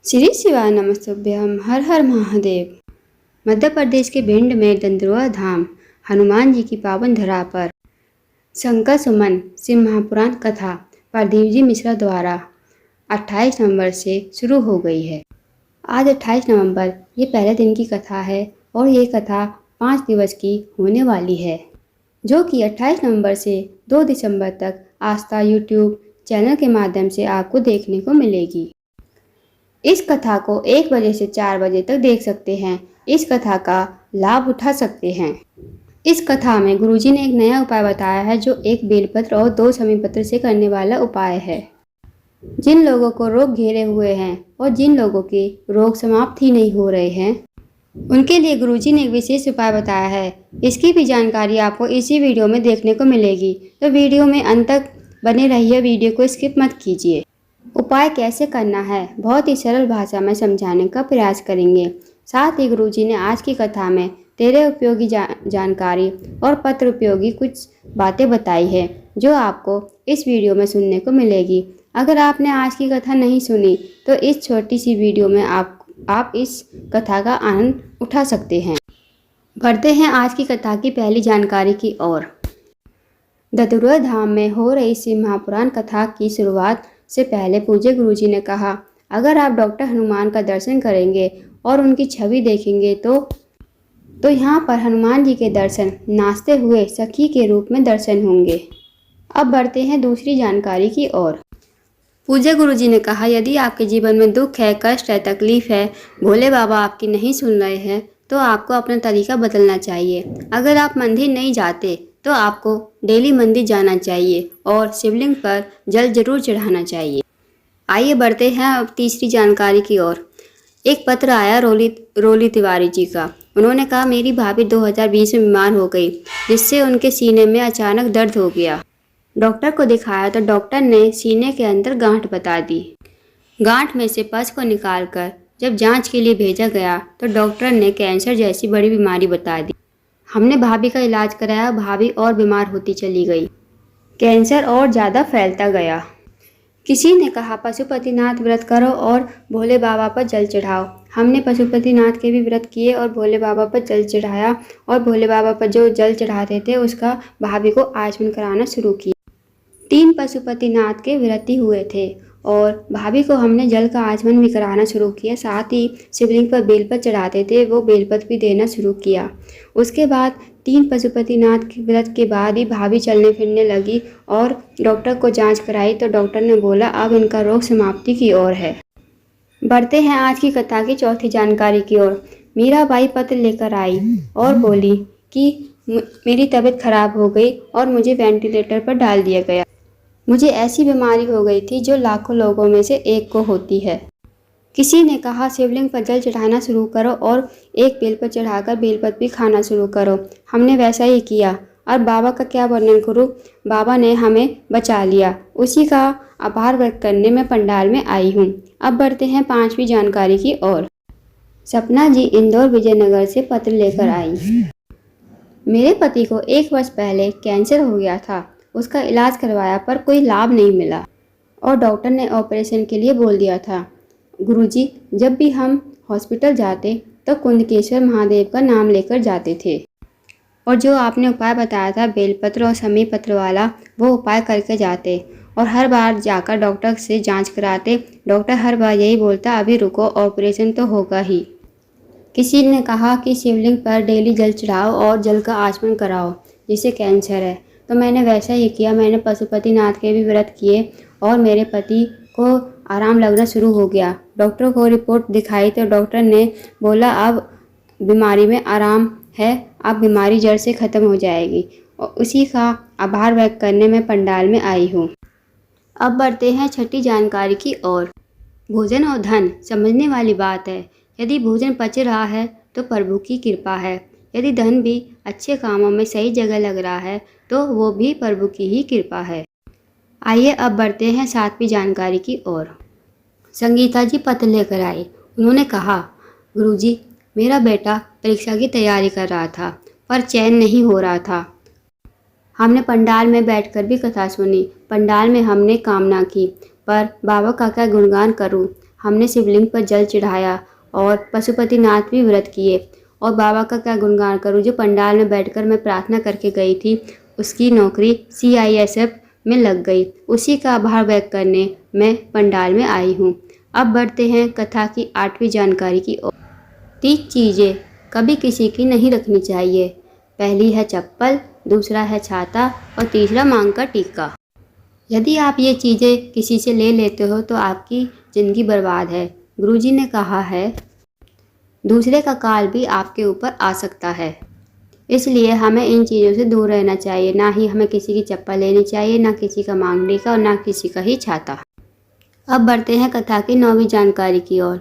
श्री शिवाय नमस्तुभ्यम। हर हर महादेव। मध्य प्रदेश के भिंड में दंतुआ धाम हनुमान जी की पावन धरा पर शंकर सुमन शिव महापुराण कथा प्रदीप जी मिश्रा द्वारा 28 नवंबर से शुरू हो गई है। आज 28 नवंबर ये पहले दिन की कथा है और ये कथा 5 दिवस की होने वाली है, जो कि 28 नवंबर से 2 दिसंबर तक आस्था यूट्यूब चैनल के माध्यम से आपको देखने को मिलेगी। इस कथा को 1 बजे से 4 बजे तक देख सकते हैं। इस कथा का लाभ उठा सकते हैं। इस कथा में गुरुजी ने एक नया उपाय बताया है, जो एक बेलपत्र और 2 शमी पत्र से करने वाला उपाय है। जिन लोगों को रोग घेरे हुए हैं और जिन लोगों के रोग समाप्त ही नहीं हो रहे हैं, उनके लिए गुरुजी ने एक विशेष उपाय बताया है। इसकी भी जानकारी आपको इसी वीडियो में देखने को मिलेगी, तो वीडियो में अंत तक बने रहिए, वीडियो को स्किप मत कीजिए। उपाय कैसे करना है बहुत ही सरल भाषा में समझाने का प्रयास करेंगे। साथ ही गुरुजी ने आज की कथा में 13 उपयोगी जानकारी और पत्र उपयोगी कुछ बातें बताई है, जो आपको इस वीडियो में सुनने को मिलेगी। अगर आपने आज की कथा नहीं सुनी तो इस छोटी सी वीडियो में आप इस कथा का आनंद उठा सकते हैं। बढ़ते हैं आज की कथा की पहली जानकारी की ओर। दंतुआ धाम में हो रही शिव महापुराण कथा की शुरुआत से पहले पूज्य गुरुजी ने कहा, अगर आप डॉक्टर हनुमान का दर्शन करेंगे और उनकी छवि देखेंगे तो यहाँ पर हनुमान जी के दर्शन नाचते हुए सखी के रूप में दर्शन होंगे। अब बढ़ते हैं दूसरी जानकारी की ओर। पूज्य गुरुजी ने कहा, यदि आपके जीवन में दुख है, कष्ट है, तकलीफ है, भोले बाबा आपकी नहीं सुन रहे हैं, तो आपको अपना तरीका बदलना चाहिए। अगर आप मंदिर नहीं जाते तो आपको डेली मंदिर जाना चाहिए और शिवलिंग पर जल जरूर चढ़ाना चाहिए। आइए बढ़ते हैं अब तीसरी जानकारी की ओर। एक पत्र आया रोली तिवारी जी का। उन्होंने कहा, मेरी भाभी 2020 में बीमार हो गई, जिससे उनके सीने में अचानक दर्द हो गया। डॉक्टर को दिखाया तो डॉक्टर ने सीने के अंदर गांठ बता दी। गांठ में से पस को निकालकर जब जांच के लिए भेजा गया तो डॉक्टर ने कैंसर जैसी बड़ी बीमारी बता दी। हमने भाभी का इलाज कराया, भाभी और बीमार होती चली गई। कैंसर और ज़्यादा फैलता गया। किसी ने कहा, पशुपतिनाथ व्रत करो और भोले बाबा पर जल चढ़ाओ। हमने पशुपतिनाथ के भी व्रत किए और भोले बाबा पर जल चढ़ाया और भोले बाबा पर जो जल चढ़ाते थे उसका भाभी को आचमन कराना शुरू किया। 3 पशुपतिनाथ के व्रती हुए थे और भाभी को हमने जल का आचमन भी कराना शुरू किया। साथ ही शिवलिंग पर बेलपत्र चढ़ाते थे, वो बेलपत्र भी देना शुरू किया। उसके बाद 3 पशुपतिनाथ के व्रत के बाद ही भाभी चलने फिरने लगी और डॉक्टर को जांच कराई तो डॉक्टर ने बोला, अब इनका रोग समाप्ति की ओर है। बढ़ते हैं आज की कथा की चौथी जानकारी की ओर। मीराबाई पत्र लेकर आई और बोली कि मेरी तबीयत खराब हो गई और मुझे वेंटिलेटर पर डाल दिया गया। मुझे ऐसी बीमारी हो गई थी जो लाखों लोगों में से एक को होती है। किसी ने कहा, शिवलिंग पर जल चढ़ाना शुरू करो और एक बेलपत्र चढ़ाकर बेलपत्र भी खाना शुरू करो। हमने वैसा ही किया और बाबा का क्या वर्णन करूं, बाबा ने हमें बचा लिया। उसी का आभार व्यक्त करने में पंडाल में आई हूं। अब बढ़ते हैं 5वीं जानकारी की ओर। सपना जी इंदौर विजयनगर से पत्र लेकर आई। मेरे पति को 1 वर्ष पहले कैंसर हो गया था। उसका इलाज करवाया पर कोई लाभ नहीं मिला और डॉक्टर ने ऑपरेशन के लिए बोल दिया था। गुरुजी, जब भी हम हॉस्पिटल जाते तो कुंदकेश्वर महादेव का नाम लेकर जाते थे और जो आपने उपाय बताया था बेलपत्र और शमी पत्र वाला, वो उपाय करके जाते और हर बार जाकर डॉक्टर से जांच कराते। डॉक्टर हर बार यही बोलता, अभी रुको, ऑपरेशन तो होगा ही। किसी ने कहा कि शिवलिंग पर डेली जल चढ़ाओ और जल का आचमन कराओ, जिसे कैंसर है। तो मैंने वैसा ही किया। मैंने पशुपतिनाथ के भी व्रत किए और मेरे पति को आराम लगना शुरू हो गया। डॉक्टर को रिपोर्ट दिखाई तो डॉक्टर ने बोला, अब बीमारी में आराम है, अब बीमारी जड़ से ख़त्म हो जाएगी। और उसी का आभार व्यक्त करने में पंडाल में आई हूँ। अब बढ़ते हैं 6ठी जानकारी की ओर। भोजन और धन समझने वाली बात है। यदि भोजन पच रहा है तो प्रभु की कृपा है। यदि धन भी अच्छे कामों में सही जगह लग रहा है तो वो भी प्रभु की ही कृपा है। आइए अब बढ़ते हैं 7वीं जानकारी की ओर। संगीता जी पत्र लेकर आई। उन्होंने कहा, गुरुजी, मेरा बेटा परीक्षा की तैयारी कर रहा था पर चैन नहीं हो रहा था। हमने पंडाल में बैठकर भी कथा सुनी। पंडाल में हमने कामना की, पर बाबा का क्या गुणगान करूं। हमने शिवलिंग पर जल चढ़ाया और पशुपतिनाथ भी व्रत किए। और बाबा का क्या गुणगान करूँ, जो पंडाल में बैठकर मैं प्रार्थना करके गई थी, उसकी नौकरी CISF में लग गई। उसी का आभार व्यक्त करने मैं पंडाल में आई हूँ। अब बढ़ते हैं कथा की 8वीं जानकारी की ओर। 3 चीज़ें कभी किसी की नहीं रखनी चाहिए। पहली है चप्पल, दूसरा है छाता और तीसरा मांग का टीका। यदि आप ये चीज़ें किसी से ले लेते हो तो आपकी ज़िंदगी बर्बाद है। गुरुजी ने कहा है, दूसरे का काल भी आपके ऊपर आ सकता है, इसलिए हमें इन चीज़ों से दूर रहना चाहिए। ना ही हमें किसी की चप्पल लेनी चाहिए, ना किसी का मांगने का और ना किसी का ही छाता। अब बढ़ते हैं कथा की 9वीं जानकारी की ओर।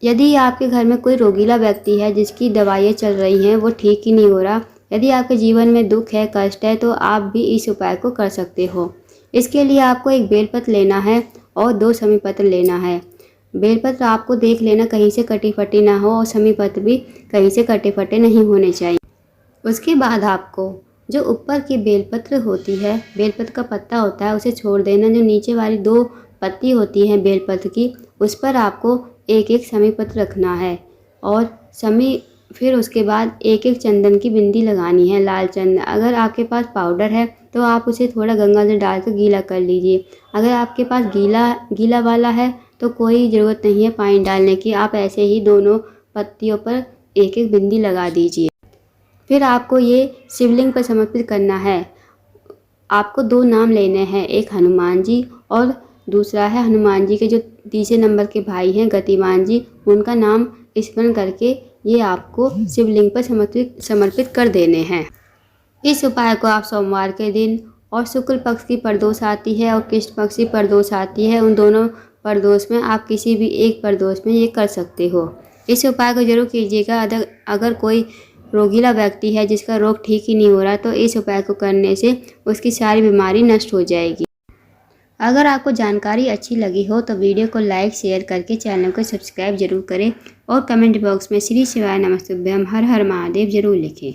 यदि आपके घर में कोई रोगीला व्यक्ति है जिसकी दवाइयाँ चल रही हैं, वो ठीक ही नहीं हो रहा, यदि आपके जीवन में दुख है, कष्ट है, तो आप भी इस उपाय को कर सकते हो। इसके लिए आपको एक बेलपत्र लेना है और 2 समी पत्र लेना है। बेलपत्र आपको देख लेना कहीं से कटी फटी ना हो और समी पत्र भी कहीं से कटे फटे नहीं होने चाहिए। उसके बाद आपको जो ऊपर की बेलपत्र होती है, बेलपत्र का पत्ता होता है, उसे छोड़ देना। जो नीचे वाली 2 पत्ती होती हैं बेलपत्र की, उस पर आपको एक एक समी पत्र रखना है और फिर उसके बाद एक एक चंदन की बिंदी लगानी है, लाल चंदन। अगर आपके पास पाउडर है तो आप उसे थोड़ा गंगा जल डालकर गीला कर लीजिए। अगर आपके पास गीला वाला है तो कोई ज़रूरत नहीं है पानी डालने की, आप ऐसे ही दोनों पत्तियों पर एक एक बिंदी लगा दीजिए। फिर आपको ये शिवलिंग पर समर्पित करना है। आपको 2 नाम लेने हैं, एक हनुमान जी और दूसरा है हनुमान जी के जो तीसरे नंबर के भाई हैं गतिमान जी, उनका नाम स्मरण करके ये आपको शिवलिंग पर समर्पित कर देने हैं। इस उपाय को आप सोमवार के दिन और शुक्ल पक्ष की प्रदोष आती है और कृष्ण पक्ष की प्रदोष आती है, उन दोनों प्रदोष में आप किसी भी एक प्रदोष में ये कर सकते हो। इस उपाय को जरूर कीजिएगा। अगर कोई रोगीला व्यक्ति है जिसका रोग ठीक ही नहीं हो रहा, तो इस उपाय को करने से उसकी सारी बीमारी नष्ट हो जाएगी। अगर आपको जानकारी अच्छी लगी हो तो वीडियो को लाइक शेयर करके चैनल को सब्सक्राइब जरूर करें और कमेंट बॉक्स में श्री शिवाय नमस्तुभ्यम हर हर महादेव जरूर लिखें।